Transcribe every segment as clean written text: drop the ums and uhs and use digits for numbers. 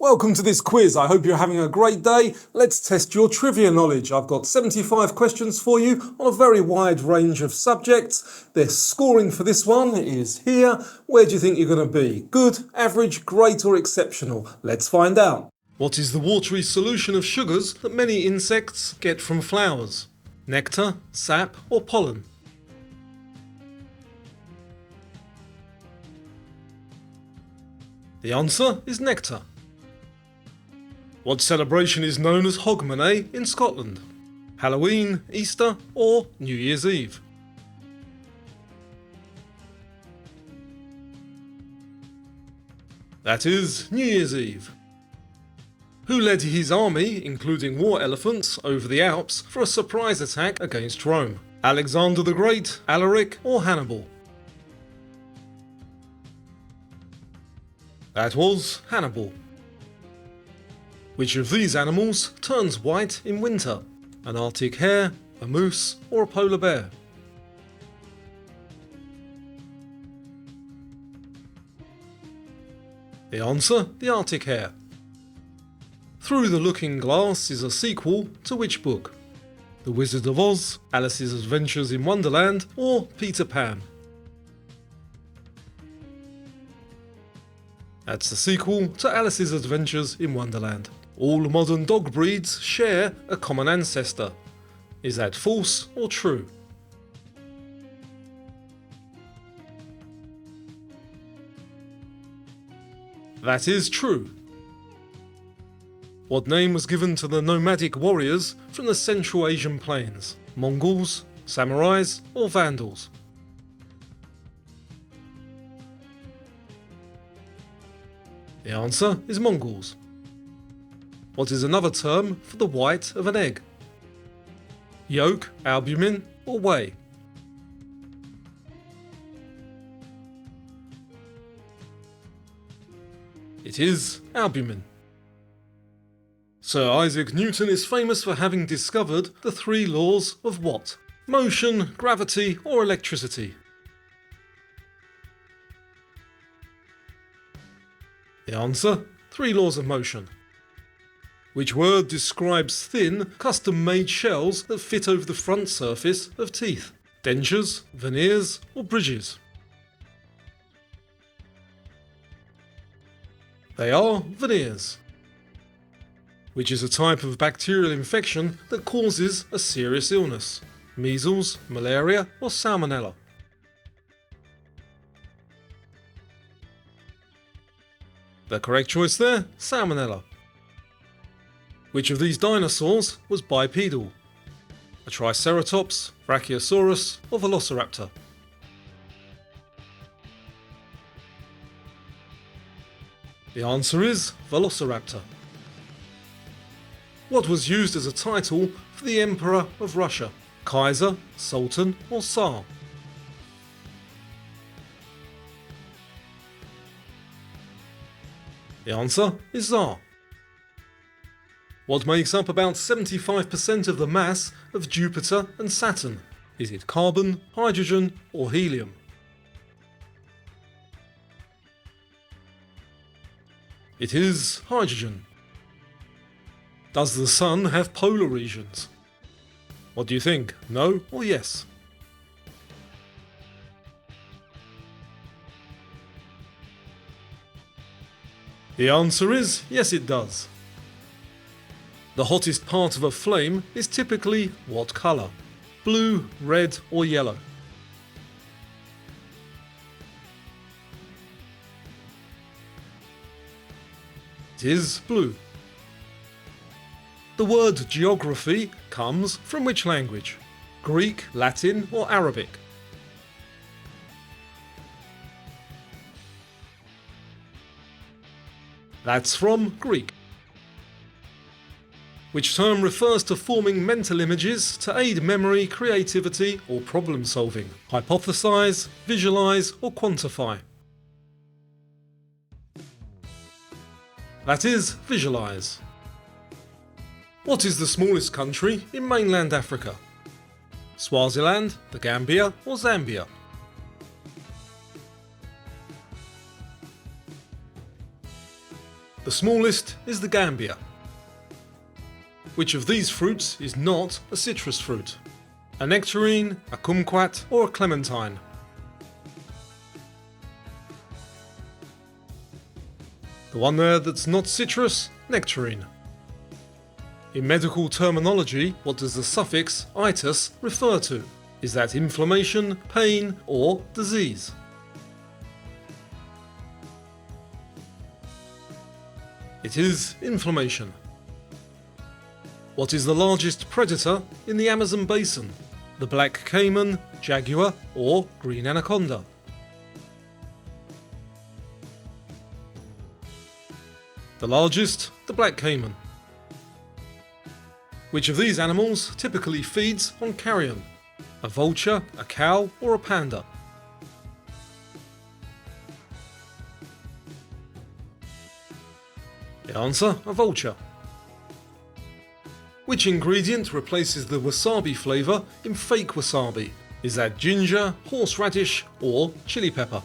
Welcome to this quiz. I hope you're having a great day. Let's test your trivia knowledge. I've got 75 questions for you on a very wide range of subjects. The scoring for this one is here. Where do you think you're going to be? Good, average, great or exceptional? Let's find out. What is the watery solution of sugars that many insects get from flowers? Nectar, sap or pollen? The answer is nectar. What celebration is known as Hogmanay in Scotland? Halloween, Easter or New Year's Eve? That is New Year's Eve. Who led his army, including war elephants, over the Alps for a surprise attack against Rome? Alexander the Great, Alaric or Hannibal? That was Hannibal. Which of these animals turns white in winter? An Arctic hare, a moose or a polar bear? The answer, the Arctic hare. Through the Looking Glass is a sequel to which book? The Wizard of Oz, Alice's Adventures in Wonderland or Peter Pan? That's the sequel to Alice's Adventures in Wonderland. All modern dog breeds share a common ancestor. Is that false or true? That is true. What name was given to the nomadic warriors from the Central Asian plains? Mongols, samurais or Vandals? The answer is Mongols. What is another term for the white of an egg? Yolk, albumin or whey? It is albumin. Sir Isaac Newton is famous for having discovered the three laws of what? Motion, gravity or electricity? The answer, three laws of motion. Which word describes thin, custom-made shells that fit over the front surface of teeth? Dentures, veneers or bridges? They are veneers. Which is a type of bacterial infection that causes a serious illness? Measles, malaria or salmonella? The correct choice there, salmonella. Which of these dinosaurs was bipedal? A triceratops, brachiosaurus or velociraptor? The answer is velociraptor. What was used as a title for the Emperor of Russia? Kaiser, Sultan or Tsar? The answer is Tsar. What makes up about 75% of the mass of Jupiter and Saturn? Is it carbon, hydrogen or helium? It is hydrogen. Does the Sun have polar regions? What do you think, no or yes? The answer is yes, it does. The hottest part of a flame is typically what colour? Blue, red or yellow? It is blue. The word geography comes from which language? Greek, Latin or Arabic? That's from Greek. Which term refers to forming mental images to aid memory, creativity or problem solving? Hypothesize, visualize or quantify? That is visualize. What is the smallest country in mainland Africa? Swaziland, the Gambia or Zambia? The smallest is the gambia. Which of these fruits is not a citrus fruit? A nectarine, a kumquat, or a clementine? The one there that's not citrus, nectarine. In medical terminology, what does the suffix itis refer to? Is that inflammation, pain, or disease? It is inflammation. What is the largest predator in the Amazon basin? The black caiman, jaguar, or green anaconda? The largest, the black caiman. Which of these animals typically feeds on carrion? A vulture, a cow, or a panda? The answer, a vulture. Which ingredient replaces the wasabi flavour in fake wasabi? Is that ginger, horseradish, or chili pepper?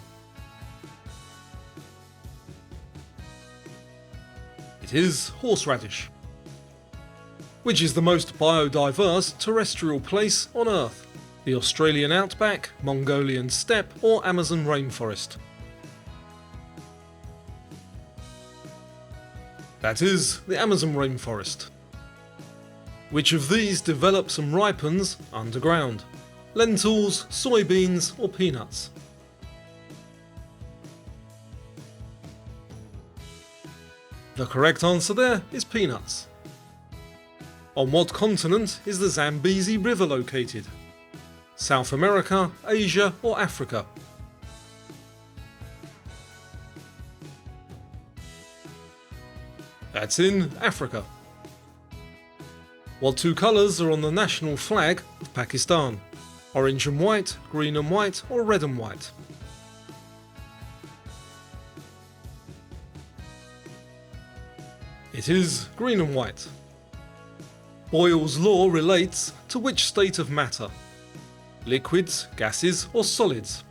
It is horseradish. Which is the most biodiverse terrestrial place on Earth? The Australian outback, Mongolian steppe, or Amazon rainforest? That is the Amazon rainforest. Which of these develops and ripens underground? Lentils, soybeans, or peanuts? The correct answer there is peanuts. On what continent is the Zambezi River located? South America, Asia, or Africa? That's in Africa. What two colours are on the national flag of Pakistan? Orange and white, green and white, or red and white? It is green and white. Boyle's law relates to which state of matter? Liquids, gases, or solids?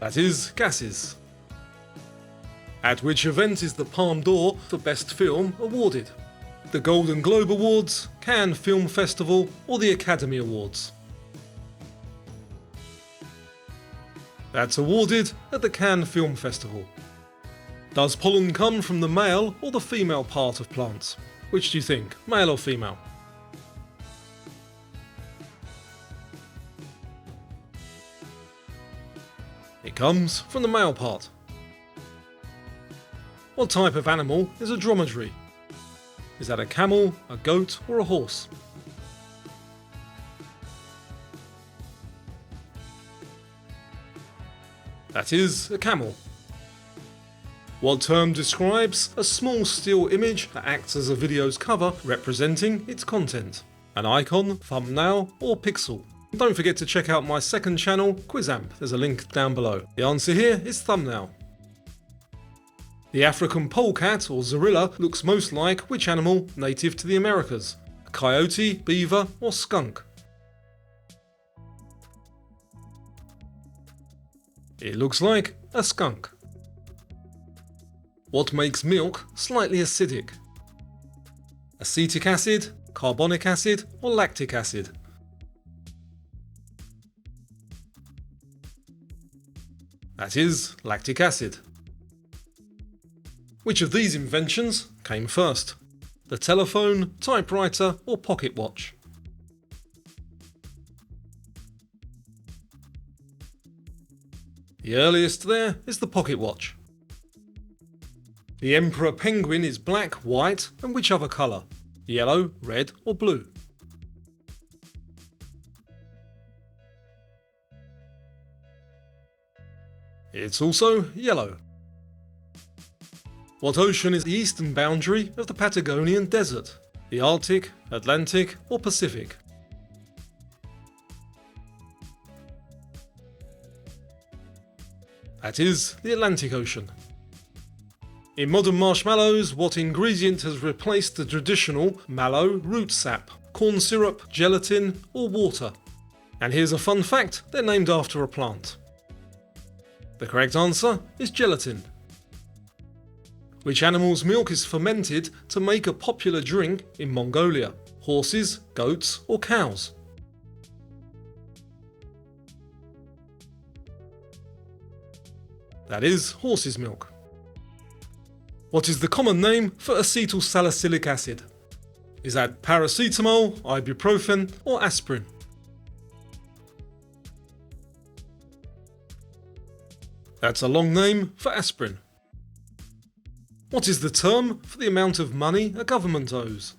That is gases. At which event is the Palme d'Or for Best Film awarded? The Golden Globe Awards, Cannes Film Festival, or the Academy Awards? That's awarded at the Cannes Film Festival. Does pollen come from the male or the female part of plants? Which do you think, male or female? It comes from the male part. What type of animal is a dromedary? Is that a camel, a goat, or a horse? That is a camel. What term describes a small still image that acts as a video's cover representing its content? An icon, thumbnail, or pixel? Don't forget to check out my second channel, Quizamp. There's a link down below. The answer here is thumbnail. The African polecat or zorilla looks most like which animal native to the Americas? A coyote, beaver, or skunk? It looks like a skunk. What makes milk slightly acidic? Acetic acid, carbonic acid, or lactic acid? That is lactic acid. Which of these inventions came first? The telephone, typewriter, or pocket watch? The earliest there is the pocket watch. The emperor penguin is black, white, and which other colour? Yellow, red, or blue? It's also yellow. What ocean is the eastern boundary of the Patagonian desert? The Arctic, Atlantic, or Pacific? That is the Atlantic Ocean. In modern marshmallows, what ingredient has replaced the traditional mallow root sap? Corn syrup, gelatin, or water? And here's a fun fact, they're named after a plant. The correct answer is gelatin. Which animal's milk is fermented to make a popular drink in Mongolia? Horses, goats, or cows? That is horse's milk. What is the common name for acetyl salicylic acid? Is that paracetamol, ibuprofen, or aspirin? That's a long name for aspirin. What is the term for the amount of money a government owes?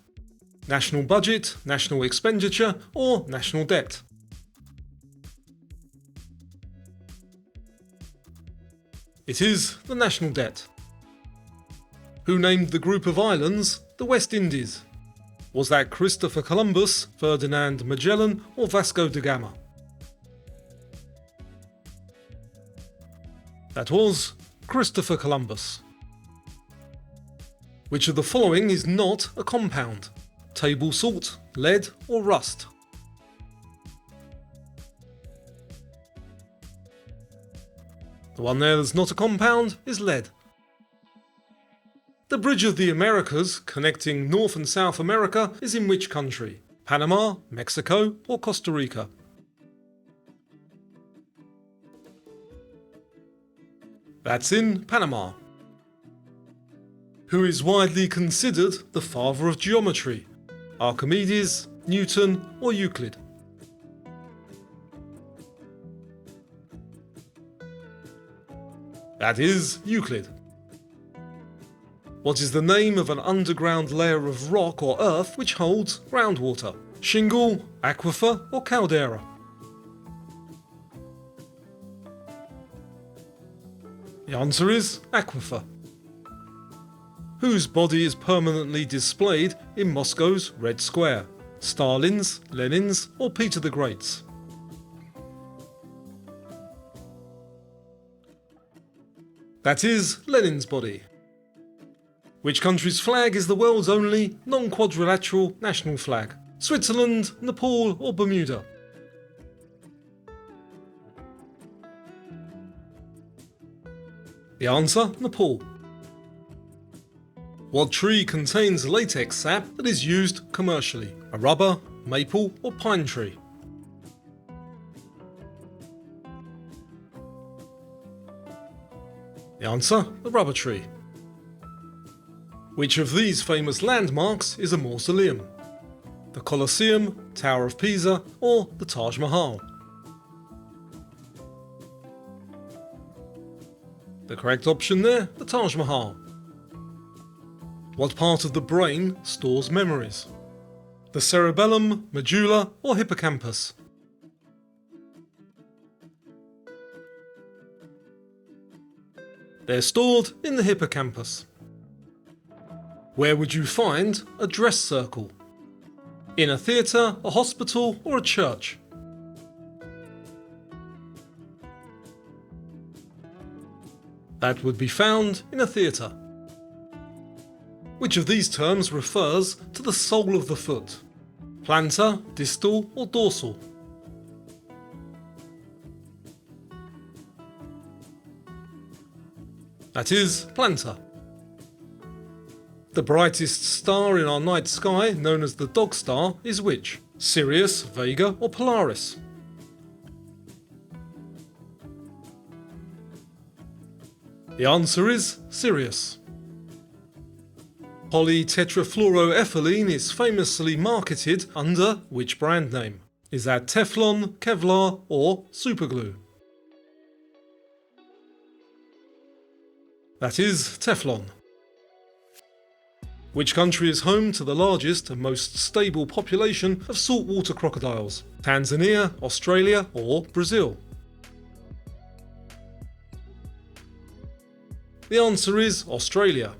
National budget, national expenditure, or national debt? It is the national debt. Who named the group of islands the West Indies? Was that Christopher Columbus, Ferdinand Magellan, or Vasco da Gama? That was Christopher Columbus. Which of the following is not a compound? Table salt, lead, or rust? The one there that's not a compound is lead. The Bridge of the Americas, connecting North and South America, is in which country? Panama, Mexico, or Costa Rica? That's in Panama. Who is widely considered the father of geometry? Archimedes, Newton, or Euclid? That is Euclid. What is the name of an underground layer of rock or earth which holds groundwater? Shingle, aquifer, or caldera? The answer is aquifer. Whose body is permanently displayed in Moscow's Red Square? Stalin's, Lenin's, or Peter the Great's? That is Lenin's body. Which country's flag is the world's only non-quadrilateral national flag? Switzerland, Nepal, or Bermuda? The answer, Nepal. What tree contains latex sap that is used commercially? A rubber, maple, or pine tree? The answer, the rubber tree. Which of these famous landmarks is a mausoleum? The Colosseum, Tower of Pisa, or the Taj Mahal? The correct option there, the Taj Mahal. What part of the brain stores memories? The cerebellum, medulla, or hippocampus? They're stored in the hippocampus. Where would you find a dress circle? In a theatre, a hospital, or a church? That would be found in a theatre. Which of these terms refers to the sole of the foot? Plantar, distal, or dorsal? That is plantar. The brightest star in our night sky, known as the dog star, is which? Sirius, Vega, or Polaris? The answer is Sirius. Polytetrafluoroethylene is famously marketed under which brand name? Is that Teflon, Kevlar, or Superglue? That is Teflon. Which country is home to the largest and most stable population of saltwater crocodiles? Tanzania, Australia, or Brazil? The answer is Australia.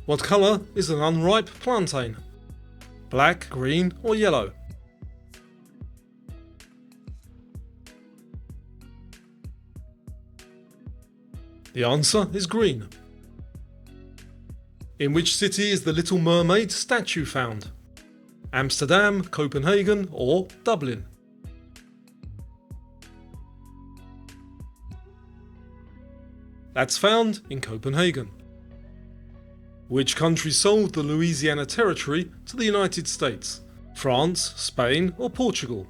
What colour is an unripe plantain? Black, green, or yellow? The answer is green. In which city is the Little Mermaid statue found? Amsterdam, Copenhagen, or Dublin? That's found in Copenhagen. Which country sold the Louisiana Territory to the United States? France, Spain, or Portugal?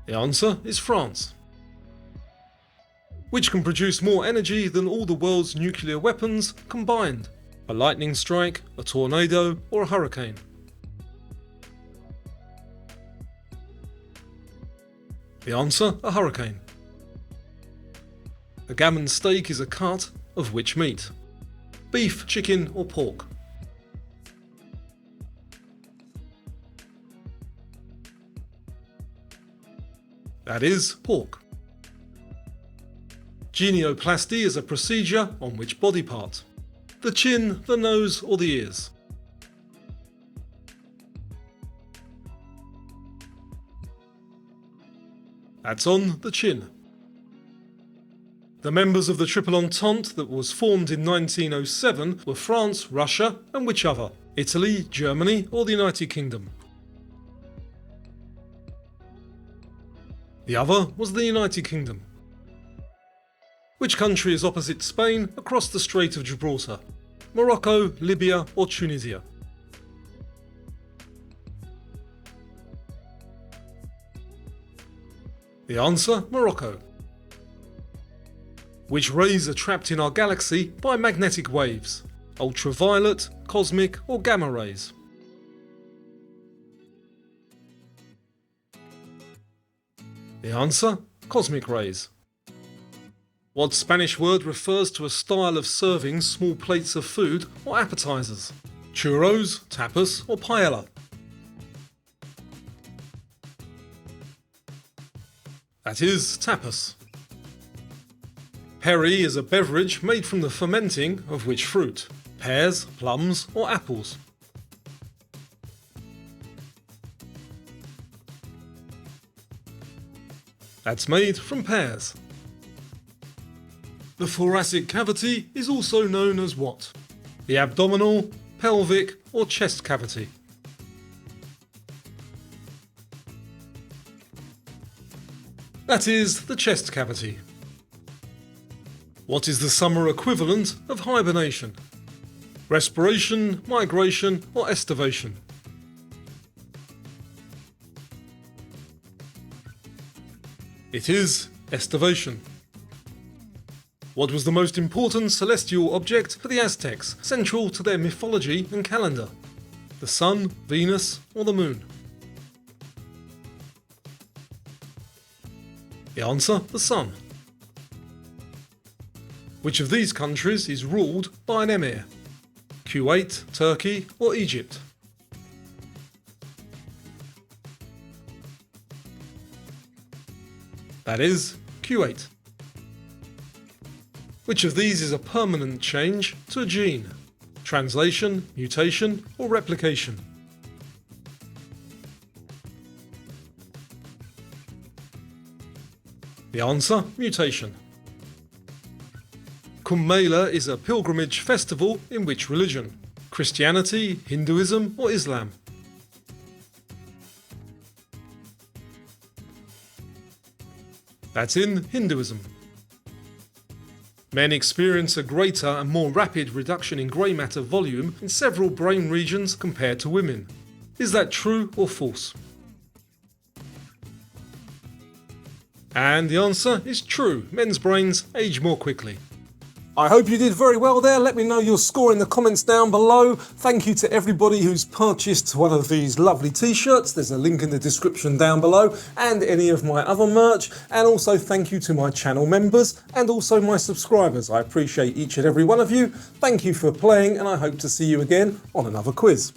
The answer is France. Which can produce more energy than all the world's nuclear weapons combined? A lightning strike, a tornado, or a hurricane? The answer, a hurricane. A gammon steak is a cut of which meat? Beef, chicken, or pork? That is pork. Genioplasty is a procedure on which body part? The chin, the nose, or the ears? That's on the chin. The members of the Triple Entente that was formed in 1907 were France, Russia, and which other? Italy, Germany, or the United Kingdom? The other was the United Kingdom. Which country is opposite Spain across the Strait of Gibraltar? Morocco, Libya, or Tunisia? The answer, Morocco. Which rays are trapped in our galaxy by magnetic waves? Ultraviolet, cosmic, or gamma rays? The answer, cosmic rays. What Spanish word refers to a style of serving small plates of food or appetizers? Churros, tapas, or paella? That is tapas. Perry is a beverage made from the fermenting of which fruit? Pears, plums, or apples? That's made from pears. The thoracic cavity is also known as what? The abdominal, pelvic, or chest cavity? That is the chest cavity. What is the summer equivalent of hibernation? Respiration, migration, or estivation? It is estivation. What was the most important celestial object for the Aztecs, central to their mythology and calendar? The sun, Venus, or the moon? The answer, the sun. Which of these countries is ruled by an emir? Kuwait, Turkey, or Egypt? That is Kuwait. Which of these is a permanent change to a gene? Translation, mutation, or replication? The answer, mutation. Kumbh Mela is a pilgrimage festival in which religion? Christianity, Hinduism, or Islam? That's in Hinduism. Men experience a greater and more rapid reduction in grey matter volume in several brain regions compared to women. Is that true or false? And the answer is true. Men's brains age more quickly. I hope you did very well there. Let me know your score in the comments down below. Thank you to everybody who's purchased one of these lovely t-shirts. There's a link in the description down below, and any of my other merch. And also thank you to my channel members and also my subscribers. I appreciate each and every one of you. Thank you for playing, and I hope to see you again on another quiz.